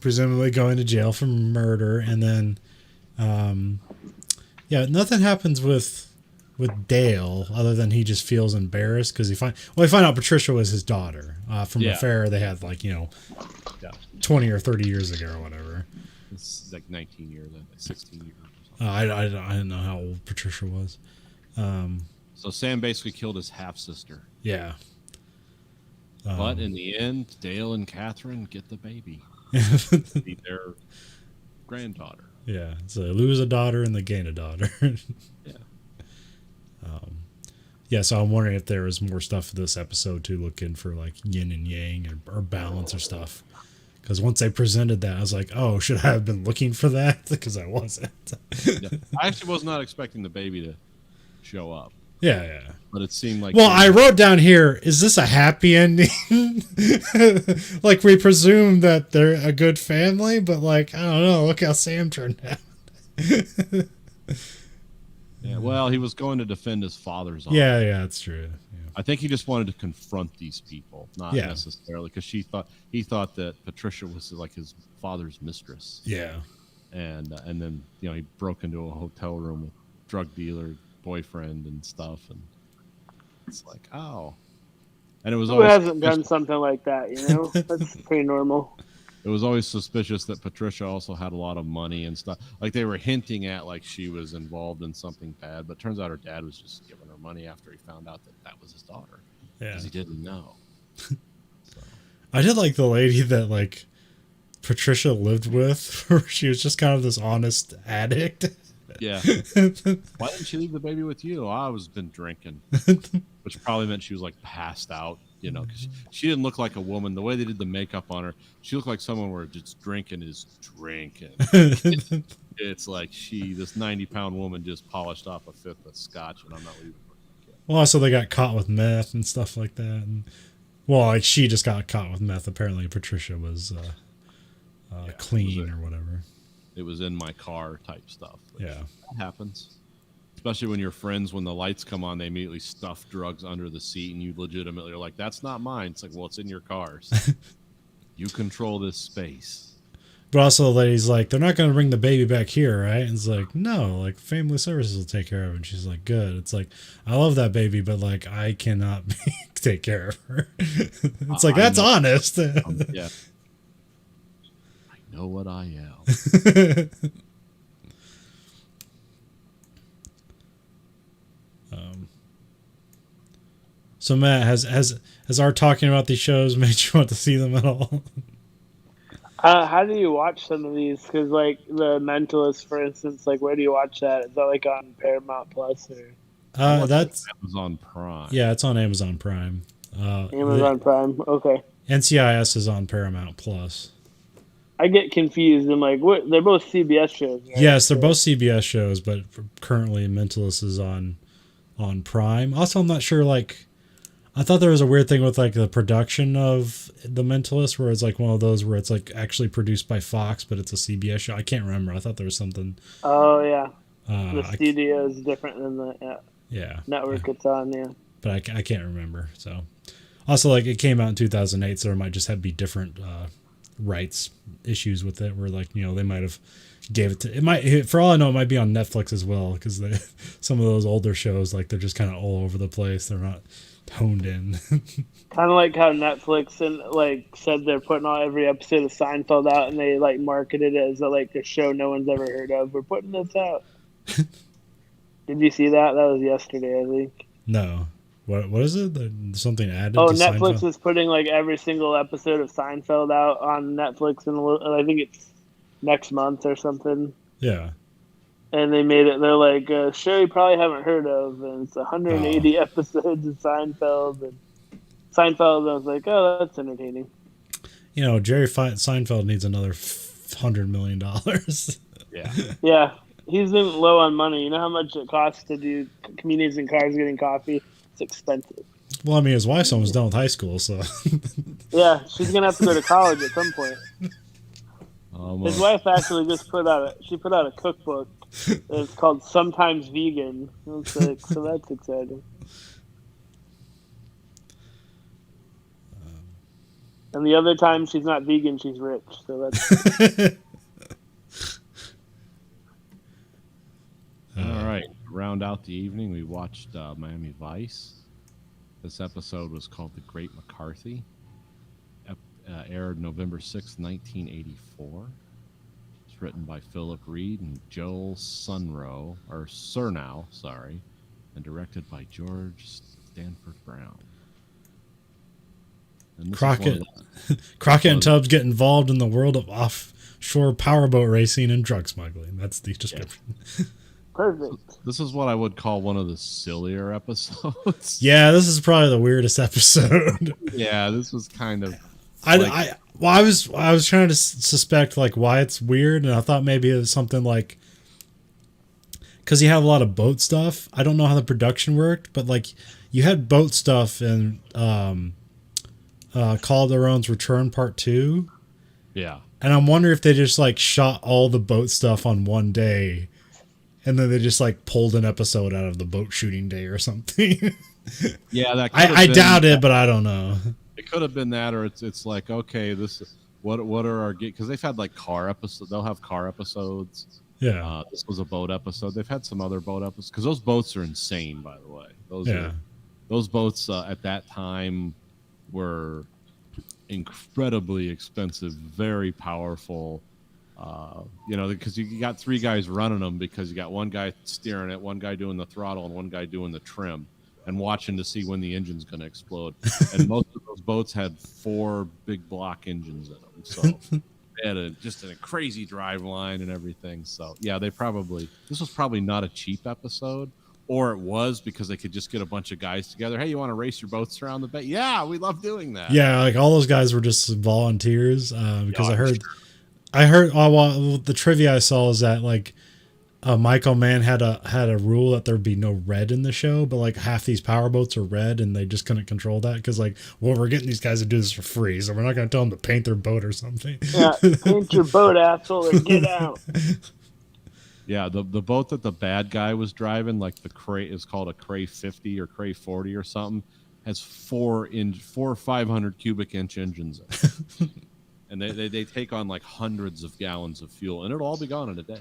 presumably going to jail for murder, and then nothing happens with Dale other than he just feels embarrassed because he find out Patricia was his daughter from an affair they had 20 or 30 years ago or whatever. It's like 19 years, 16 years. I didn't know how old Patricia was. So Sam basically killed his half sister. Yeah. But in the end, Dale and Catherine get the baby. Be their granddaughter. Yeah, so they lose a daughter and they gain a daughter. So I'm wondering if there was more stuff for this episode to look in for like yin and yang or balance or stuff. Because once they presented that, I was like, oh, should I have been looking for that? Because I wasn't. I actually was not expecting the baby to show up. Yeah. But it seemed like... Well, I wrote down here, is this a happy ending? Like, we presume that they're a good family, but, like, I don't know. Look how Sam turned out. Yeah, well, he was going to defend his father's honor. Yeah, that's true. Yeah. I think he just wanted to confront these people, not necessarily, because he thought that Patricia was, like, his father's mistress. Yeah. And then, he broke into a hotel room with drug dealer boyfriend and stuff, and it's like, oh. And it was who hasn't done something like that, That's pretty normal. It was always suspicious that Patricia also had a lot of money and stuff. Like they were hinting at like she was involved in something bad, but it turns out her dad was just giving her money after he found out that was his daughter. Yeah. Because he didn't know. So. I did like the lady that like Patricia lived with, where she was just kind of this honest addict. Yeah. Why didn't she leave the baby with you? I was been drinking, which probably meant she was like passed out. You know, because she didn't look like a woman. The way they did the makeup on her, she looked like someone where just drinking is drinking. It's like this 90-pound woman just polished off a fifth of scotch, and I'm not leaving her. Well, also they got caught with meth and stuff like that. And, well, like she just got caught with meth. Apparently, Patricia was clean or whatever. It was in my car type stuff. Yeah, that happens. Especially when your friends, when the lights come on, they immediately stuff drugs under the seat, and you legitimately are like, "That's not mine." It's like, well, it's in your cars. You control this space. but also the lady's like, they're not going to bring the baby back here, right? And it's like, no, like family services will take care of it. And she's like, good. It's like, I love that baby, but like I cannot take care of her. It's like, that's honest. Yeah. I know what I am. So Matt, has our talking about these shows made you want to see them at all? How do you watch some of these? Because like The Mentalist, for instance, like where do you watch that? Is that like on Paramount Plus or? That's Amazon Prime. Yeah, it's on Amazon Prime. Amazon Prime. Okay. NCIS is on Paramount Plus. I get confused. I'm like, what? They're both CBS shows. Right? Yes, they're both CBS shows, but currently Mentalist is on Prime. Also, I'm not sure. Like, I thought there was a weird thing with like the production of The Mentalist, where it's like one of those where it's like actually produced by Fox, but it's a CBS show. I can't remember. I thought there was something. Oh yeah, the studio is different than the network it's on. Yeah, but I can't remember. So, also like it came out in 2008, so there might just have to be different rights issues with it, where like they might have gave it to it might, for all I know, it might be on Netflix as well, because some of those older shows, like they're just kind of all over the place. They're not honed in. Kind of like how Netflix and like said they're putting all every episode of Seinfeld out, and they like marketed it as like a show no one's ever heard of. We're putting this out. Did you see that? That was yesterday, I think. No. What is it? There's something added? Oh, to Netflix Seinfeld? is putting like every single episode of Seinfeld out on Netflix, and I think it's next month or something. Yeah. And they made it. They're like a show you probably haven't heard of, and it's 180 episodes of Seinfeld. And Seinfeld, I was like, oh, that's entertaining. Jerry Seinfeld needs another $100 million. Yeah. Yeah, he's been low on money. You know how much it costs to do comedians in cars getting coffee? It's expensive. Well, I mean, his wife's almost done with high school, so. Yeah, she's gonna have to go to college at some point. His wife actually just put out a cookbook. It's called Sometimes Vegan. It's like, so that's exciting. And the other time she's not vegan, she's rich. So that's all right. Round out the evening, we watched Miami Vice. This episode was called The Great McCarthy. Aired November 6, 1984. It's written by Philip Reed and Joel Surnow, and directed by George Stanford Brown. Crockett and Tubbs get involved in the world of offshore powerboat racing and drug smuggling. That's the description. Yeah. perfect. This is what I would call one of the sillier episodes. Yeah, this is probably the weirdest episode. Yeah, this was kind of. I was trying to suspect like why it's weird, and I thought maybe it was something like because you have a lot of boat stuff. I don't know how the production worked, but like you had boat stuff in Calderon's Return Part 2. Yeah. And I'm wondering if they just like shot all the boat stuff on one day and then they just like pulled an episode out of the boat shooting day or something. Yeah, that I doubt it, but I don't know. It could have been that, or it's like, okay, this is what are our, because they've had like car episodes. They'll have car episodes. Yeah. This was a boat episode. They've had some other boat episodes because those boats are insane, by the way. Those boats at that time were incredibly expensive, very powerful. Because you got three guys running them, because you got one guy steering it, one guy doing the throttle, and one guy doing the trim, and watching to see when the engine's going to explode. And most of those boats had 4 big block engines in them, so they had just a crazy drive line and everything. So yeah, this was probably not a cheap episode, or it was because they could just get a bunch of guys together. Hey, you want to race your boats around the bay? Yeah, we love doing that. Yeah, like all those guys were just volunteers because I heard. Oh, well, the trivia I saw is that like Michael Mann had a rule that there'd be no red in the show, but like half these powerboats are red, and they just couldn't control that because like, well, we're getting these guys to do this for free, so we're not going to tell them to paint their boat or something. Yeah, paint your boat, asshole, or get out. Yeah, the boat that the bad guy was driving, like the Cray, is called a Cray 50 or Cray 40 or something, has 4 or 500 cubic inch engines in it. And they take on like hundreds of gallons of fuel, and it'll all be gone in a day.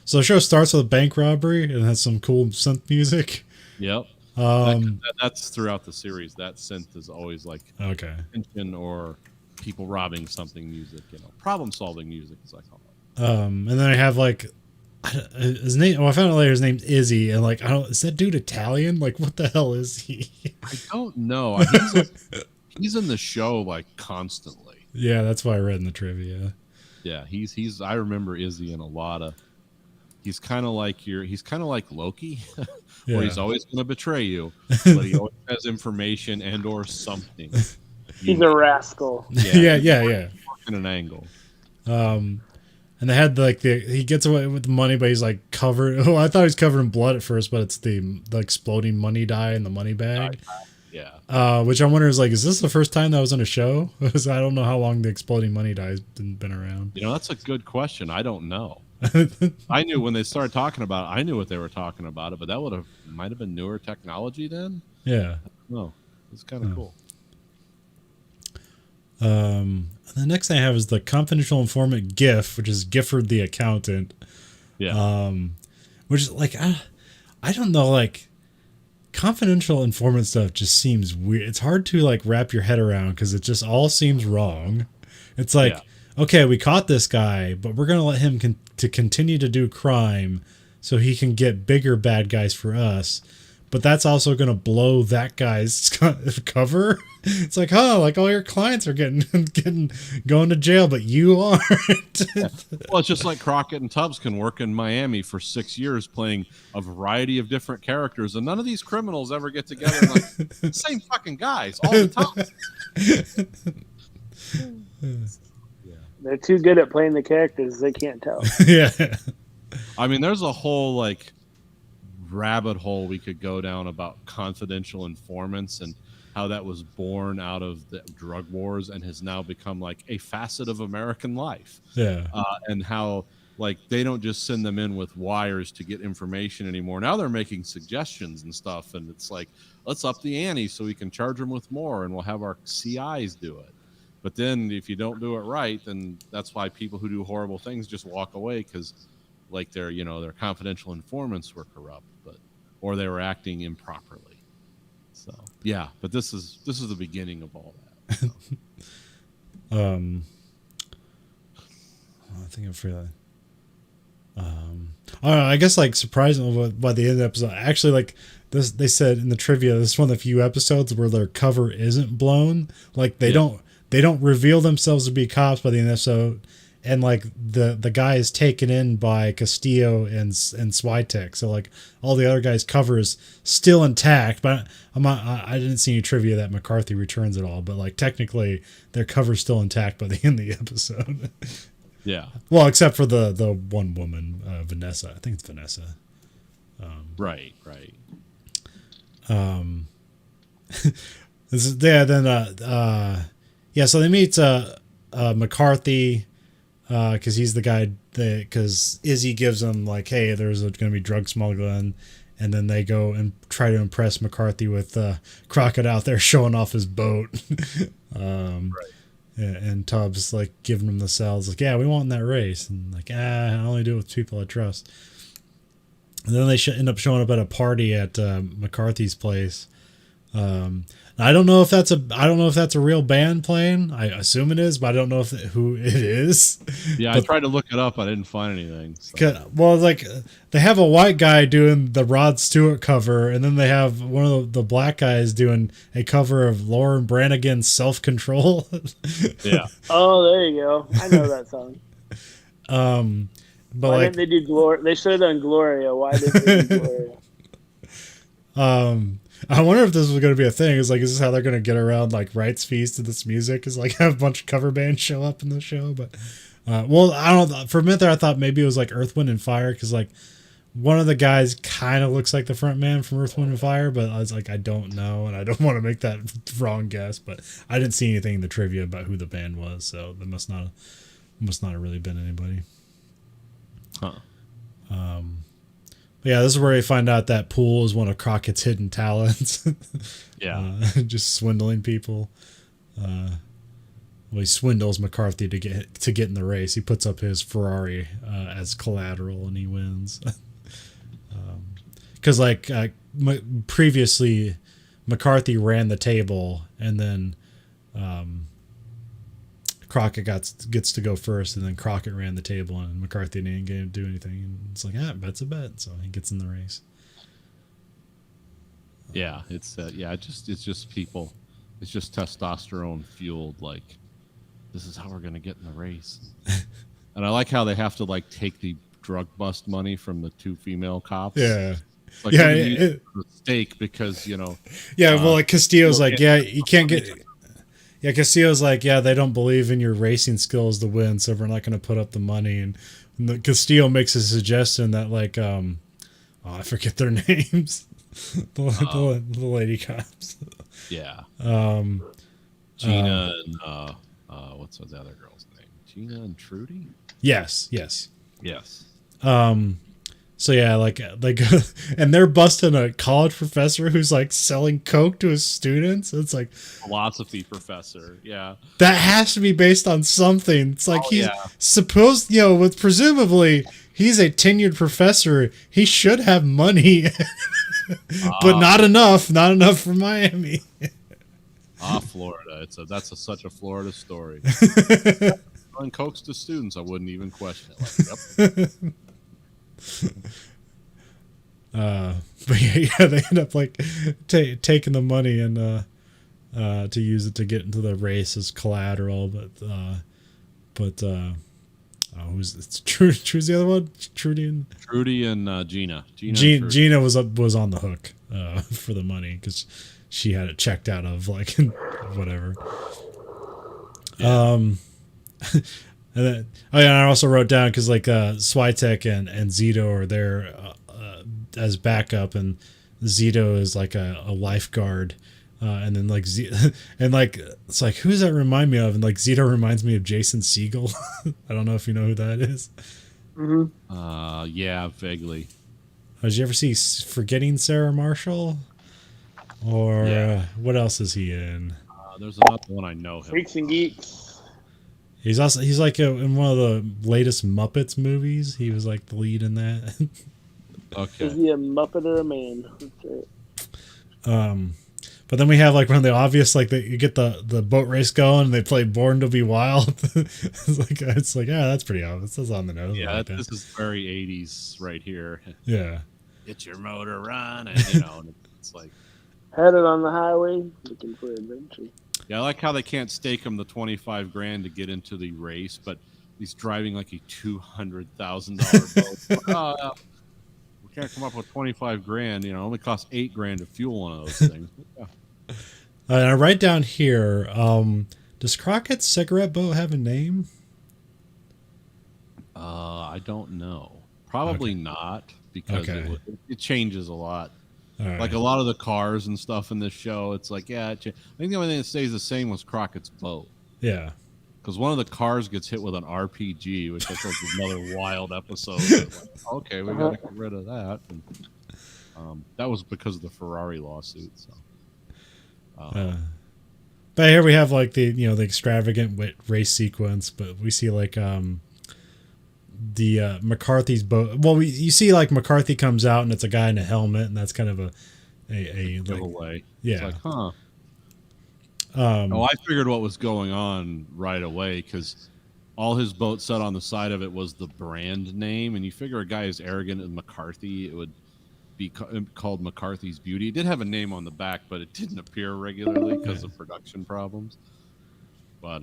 So the show starts with a bank robbery and has some cool synth music. Yep. That's throughout the series. That synth is always like okay, tension or people robbing something music, problem solving music, as I call it. And then I have like his name. Well, I found out later his name's Izzy, and like, is that dude Italian? Like, what the hell is he? I don't know. He's in the show like constantly. Yeah, that's why I read in the trivia. Yeah, he's. I remember Izzy in a lot of. He's kind of like Loki, where he's always going to betray you, but he always has information and or something. He's a rascal. Yeah. In an angle. And they had like he gets away with the money, but he's like covered. Oh, I thought he was covered in blood at first, but it's the exploding money die in the money bag. Yeah. Which I wonder is this the first time that was on a show? Because I don't know how long the exploding money die has been around. That's a good question. I don't know. I knew when they started talking about it, I knew what they were talking about it, but that might have been newer technology then. Yeah. No, it's kind of cool. The next thing I have is the confidential informant GIF, which is Gifford the accountant. Yeah. Which is like I don't know, like confidential informant stuff just seems weird. It's hard to like wrap your head around because it just all seems wrong. It's like, okay, we caught this guy, but we're gonna let him continue to do crime so he can get bigger bad guys for us. But that's also going to blow that guy's cover. It's like, like all your clients are going to jail, but you aren't. Well, it's just like Crockett and Tubbs can work in Miami for 6 years playing a variety of different characters, and none of these criminals ever get together and like same fucking guys all the time. They're too good at playing the characters; they can't tell. Yeah. I mean, there's a whole like rabbit hole we could go down about confidential informants and how that was born out of the drug wars and has now become like a facet of American life. Yeah. And how like they don't just send them in with wires to get information anymore. Now they're making suggestions and stuff, and it's like, let's up the ante so we can charge them with more, and we'll have our CIs do it. But then if you don't do it right, then that's why people who do horrible things just walk away because like their confidential informants were corrupt, or they were acting improperly. So yeah, but this is the beginning of all that. So. I think I'm free. I don't know. I guess like surprisingly by the end of the episode, actually like this, they said in the trivia, this is one of the few episodes where their cover isn't blown. Like they don't reveal themselves to be cops by the end of the episode. And like the guy is taken in by Castillo and Switek, so like all the other guys' cover is still intact. But I didn't see any trivia that McCarthy returns at all. But like technically, their cover's still intact by the end of the episode. Yeah. Well, except for the one woman, Vanessa. I think it's Vanessa. Right. So they meet McCarthy. Because he's the guy because Izzy gives them like, hey, there's going to be drug smuggling, and then they go and try to impress McCarthy with Crockett out there showing off his boat. Right. And Tubbs like giving them the cells like, yeah, we want in that race, and like, I only do it with people I trust. And then they end up showing up at a party at McCarthy's place, I don't know if that's a real band playing. I assume it is, but I don't know who it is. Yeah, I tried to look it up. I didn't find anything. So. Well, like they have a white guy doing the Rod Stewart cover, and then they have one of the black guys doing a cover of Lauren Branigan's "Self Control." Yeah. Oh, there you go. I know that song. But Why like didn't they do Gloria? They should have done Gloria. Why didn't they do Gloria? I wonder if this was going to be a thing. Is this how they're going to get around like rights fees to this music? Is like have a bunch of cover bands show up in the show? But well, I don't know. For a minute there, I thought maybe it was like Earth, Wind, and Fire because like one of the guys kind of looks like the front man from Earth, Wind, and Fire. But I was like, I don't know, and I don't want to make that wrong guess. But I didn't see anything in the trivia about who the band was, so that must not have really been anybody. Huh. Yeah, this is where we find out that Poole is one of Crockett's hidden talents. Yeah. Just swindling people. Well, he swindles McCarthy to get in the race. He puts up his Ferrari as collateral and he wins. Because previously, McCarthy ran the table and then Crockett gets to go first, and then Crockett ran the table, and McCarthy didn't do anything. And it's like, bet's a bet, so he gets in the race. Yeah, it's just people. It's just testosterone fueled. Like, this is how we're gonna get in the race. And I like how they have to like take the drug bust money from the two female cops. Yeah. Like, Yeah, the stake because Yeah, well, like Castillo's like, you can't get. Yeah, Castillo's like, they don't believe in your racing skills to win, so we're not going to put up the money. And Castillo makes a suggestion that, like, I forget their names, the lady cops. Yeah. Gina and what's the other girl's name? Gina and Trudy. Yes. So yeah, like they go, and they're busting a college professor who's like selling coke to his students. It's like philosophy professor. Yeah, that has to be based on something. It's like he's supposed, with presumably he's a tenured professor. He should have money, but not enough. Not enough for Miami. Florida. That's such a Florida story. Selling cokes to students, I wouldn't even question it. Like, yep. But yeah, they end up like taking the money and to use it to get into the race as collateral. But it's Trudy's the other one. Trudy and Gina. Gina was on the hook for the money because she had it checked out of like whatever. Yeah. And then, I also wrote down because like Switek and Zito are there as backup, and Zito is like a lifeguard, and then like and like it's like, who does that remind me of? And like Zito reminds me of Jason Segel. I don't know if you know who that is. Mm-hmm. Yeah, vaguely. Did you ever see Forgetting Sarah Marshall? Or what else is he in? There's another one I know him. Freaks and Geeks. He's like in one of the latest Muppets movies. He was like the lead in that. Okay. Is he a Muppet or a man? But then we have like one of the obvious, like you get the boat race going and they play Born to Be Wild. it's like that's pretty obvious. That's on the nose. Yeah, like this is very 80s right here. Yeah. Get your motor running, and it's like headed on the highway looking for adventure. Yeah, I like how they can't stake him the $25,000 to get into the race, but he's driving like a $200,000 boat. We can't come up with $25,000. It only costs $8,000 to fuel one of those things. Yeah. I write down here. Does Crockett's cigarette boat have a name? I don't know. Probably not, because it changes a lot. Right. Like a lot of the cars and stuff in this show, it's like, I think the only thing that stays the same was Crockett's boat. Yeah. Because one of the cars gets hit with an RPG, which is like another wild episode. Like, okay, we got to get rid of that. And, that was because of the Ferrari lawsuit. So. But here we have like the extravagant race sequence, but we see like the McCarthy's boat. Well, you see like McCarthy comes out and it's a guy in a helmet, and that's kind of a like, giveaway. yeah. It's like, huh. I figured what was going on right away because all his boat said on the side of it was the brand name, and you figure a guy as arrogant as McCarthy, it would be called McCarthy's Beauty. It did have a name on the back, but it didn't appear regularly because of production problems. But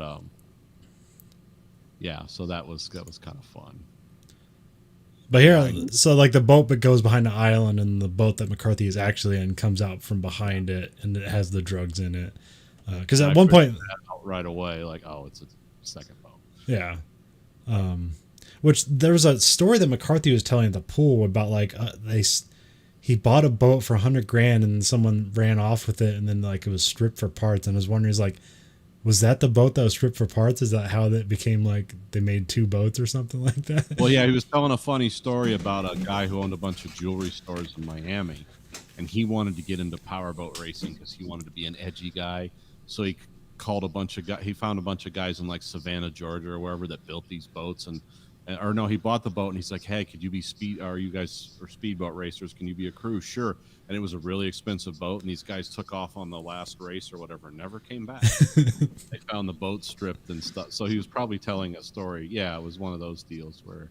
yeah, so that was kind of fun. But here, so like the boat that goes behind the island, and the boat that McCarthy is actually in comes out from behind it, and it has the drugs in it. Because at one point, right away, like, oh, it's a second boat. Yeah. Which there was a story that McCarthy was telling at the pool about like he bought a boat for $100,000 and someone ran off with it, and then like it was stripped for parts, and I was wondering, is like, was that the boat that was stripped for parts? Is that how that became like they made two boats or something like that? Well, yeah, he was telling a funny story about a guy who owned a bunch of jewelry stores in Miami, and he wanted to get into powerboat racing because he wanted to be an edgy guy. So he called a bunch of guys. He found a bunch of guys in like Savannah, Georgia, or wherever that built these boats, or no, he bought the boat and he's like, "Hey, could you be you guys are speedboat racers? Can you be a crew?" Sure. And it was a really expensive boat, and these guys took off on the last race or whatever, and never came back. They found the boat stripped and stuff. So he was probably telling a story. Yeah, it was one of those deals where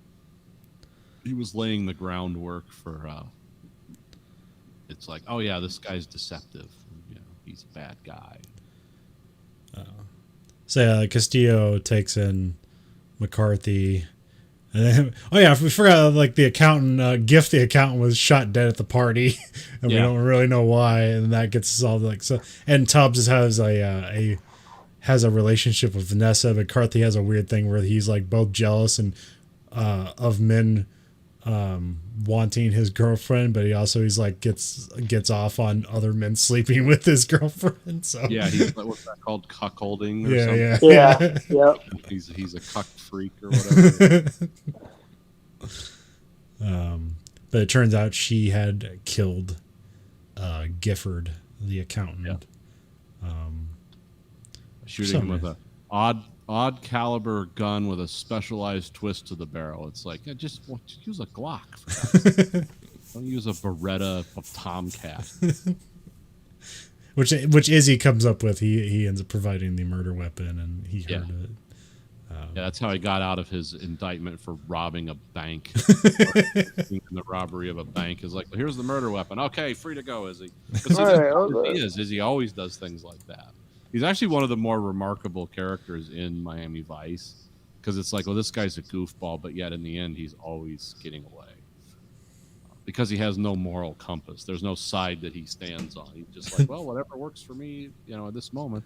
he was laying the groundwork for. It's like, oh yeah, this guy's deceptive. You know, he's a bad guy. So Castillo takes in McCarthy. And then, oh yeah, we forgot like the accountant, Gift the accountant was shot dead at the party, and we don't really know why, and that gets solved. Like so, and Tubbs has a relationship with Vanessa. McCarthy has a weird thing where he's like both jealous and of men wanting his girlfriend, but he's like gets off on other men sleeping with his girlfriend. So yeah, he's like, what's that called, cuckolding or something? Yeah. Yep. He's a cuck freak or whatever. But it turns out she had killed Gifford, the accountant. Shooting him with a odd caliber gun with a specialized twist to the barrel. It's like, just use a Glock. Don't use a Beretta Tomcat. Which Izzy comes up with. He ends up providing the murder weapon, and he heard it. Yeah, that's how he got out of his indictment for robbing a bank. The robbery of a bank is like, well, here's the murder weapon. Okay, free to go, Izzy. Izzy always does things like that. He's actually one of the more remarkable characters in Miami Vice, because it's like, well, this guy's a goofball, but yet in the end, he's always getting away because he has no moral compass. There's no side that he stands on. He's just like, well, whatever works for me, at this moment.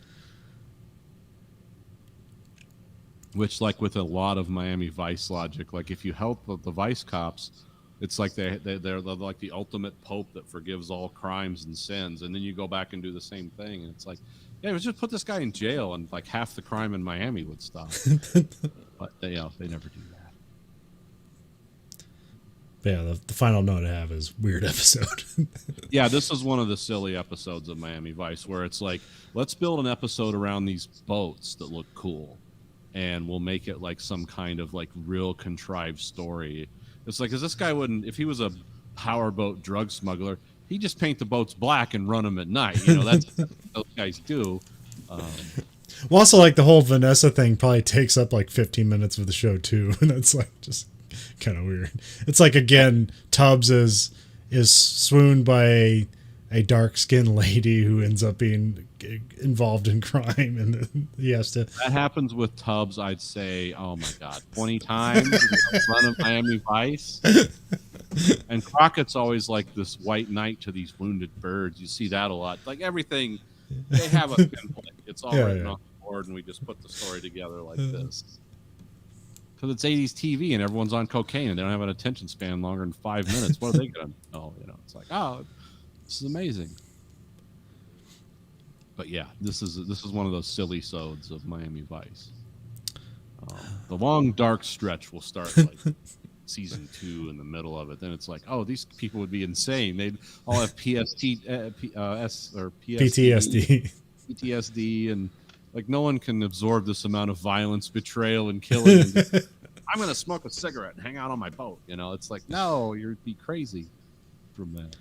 Which, like with a lot of Miami Vice logic, like if you help the Vice cops, it's like they're like the ultimate pope that forgives all crimes and sins, and then you go back and do the same thing, and it's like, yeah, let's just put this guy in jail, and like half the crime in Miami would stop. But they never do that. But yeah, the final note I have is weird episode. Yeah, this is one of the silly episodes of Miami Vice where it's like, let's build an episode around these boats that look cool, and we'll make it like some kind of like real contrived story. It's like, because this guy wouldn't, if he was a powerboat drug smuggler, he'd just paint the boats black and run them at night. That's what those guys do. Well, also like the whole Vanessa thing probably takes up like 15 minutes of the show too, and that's like just kind of weird. It's like, again, Tubbs is swooned by a dark-skinned lady who ends up being involved in crime, and he has to. That happens with Tubbs, I'd say, oh my God, 20 times in the run of Miami Vice. And Crockett's always like this white knight to these wounded birds. You see that a lot. Like everything, they have a template. It's all written on the board, and we just put the story together like this. Because it's 80s TV, and everyone's on cocaine, and they don't have an attention span longer than 5 minutes. What are they going to know? It's like, oh, this is amazing. But yeah, this is one of those silly sods of Miami Vice. The long dark stretch will start like season 2 in the middle of it. Then it's like, oh, these people would be insane. They'd all have PTSD, and like no one can absorb this amount of violence, betrayal, and killing. I'm going to smoke a cigarette and hang out on my boat. It's like, no, you'd be crazy from that.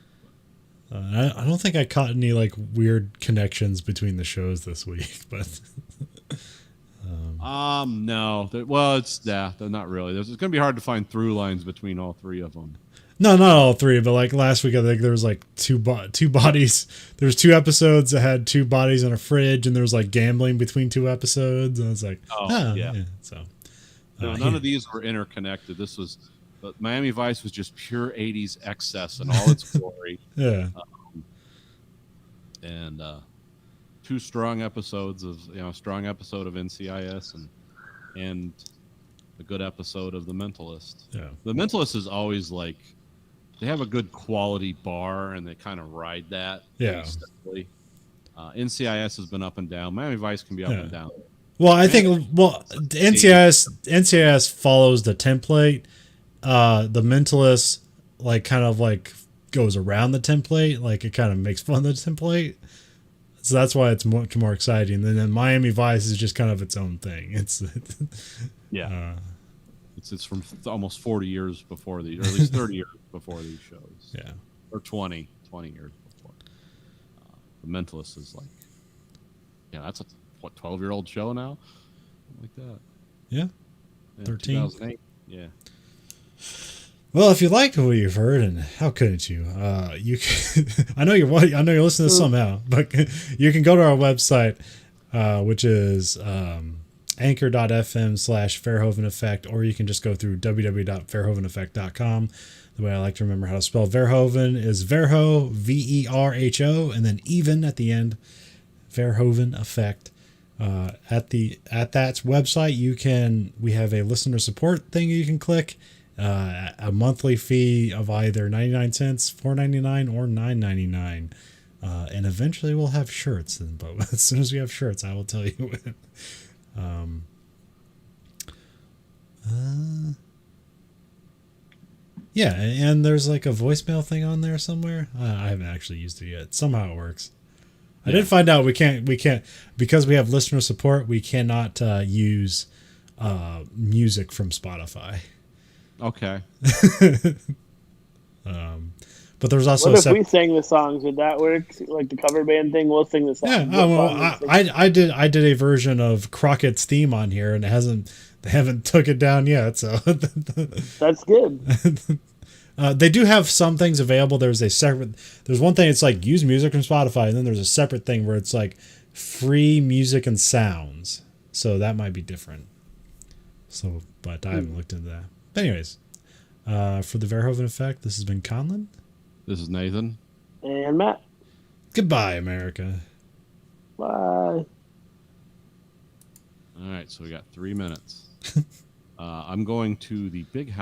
I don't think I caught any like weird connections between the shows this week, but No. Well, they're not really. It's going to be hard to find through lines between all three of them. no, not all three. But like last week, I think there was like two bodies. There's 2 episodes that had 2 bodies in a fridge, and there was like gambling between 2 episodes, and I was like, yeah. So No, none of these were interconnected. But Miami Vice was just pure '80s excess in all its glory. Yeah. And 2 strong episodes of strong episode of NCIS and a good episode of The Mentalist. Yeah. The Mentalist is always like they have a good quality bar and they kind of ride that. Yeah. Steadily. NCIS has been up and down. Miami Vice can be up and down. Well, I think NCIS follows the template. The Mentalist like kind of like goes around the template, like it kind of makes fun of the template. So that's why it's much more exciting. And then Miami Vice is just kind of its own thing. It's it's from almost 40 years before or at least 30 years before these shows. Yeah, or 20 years before. The Mentalist is like, that's a 12-year-old show now, something like that. Yeah, 13. 2008. Yeah. Well, if you like what you've heard, and how couldn't you? You can, I know you're listening to this somehow, but you can go to our website, which is anchor.fm/Verhoeven Effect, or you can just go through www.verhoeveneffect.com. The way I like to remember how to spell Verhoeven is Verho, Verho, and then even at the end, Verhoeven Effect. At that website, we have a listener support thing you can click. A monthly fee of either 99 cents, $4.99, or $9.99. And eventually we'll have shirts. But as soon as we have shirts, I will tell you. Yeah, and there's like a voicemail thing on there somewhere. I haven't actually used it yet. Somehow it works. I did find out we can't because we have listener support. We cannot use music from Spotify. Okay. But there's also what if we sang the songs? Would that work? Like the cover band thing, we'll sing the songs. Yeah. I did a version of Crockett's theme on here, and they haven't took it down yet. So that's good. They do have some things available. There's one thing. It's like use music from Spotify, and then there's a separate thing where it's like free music and sounds. So that might be different. So, but I haven't looked into that. But anyways, for the Verhoeven Effect, this has been Conlon. This is Nathan. And Matt. Goodbye, America. Bye. All right, so we got 3 minutes. I'm going to the big house.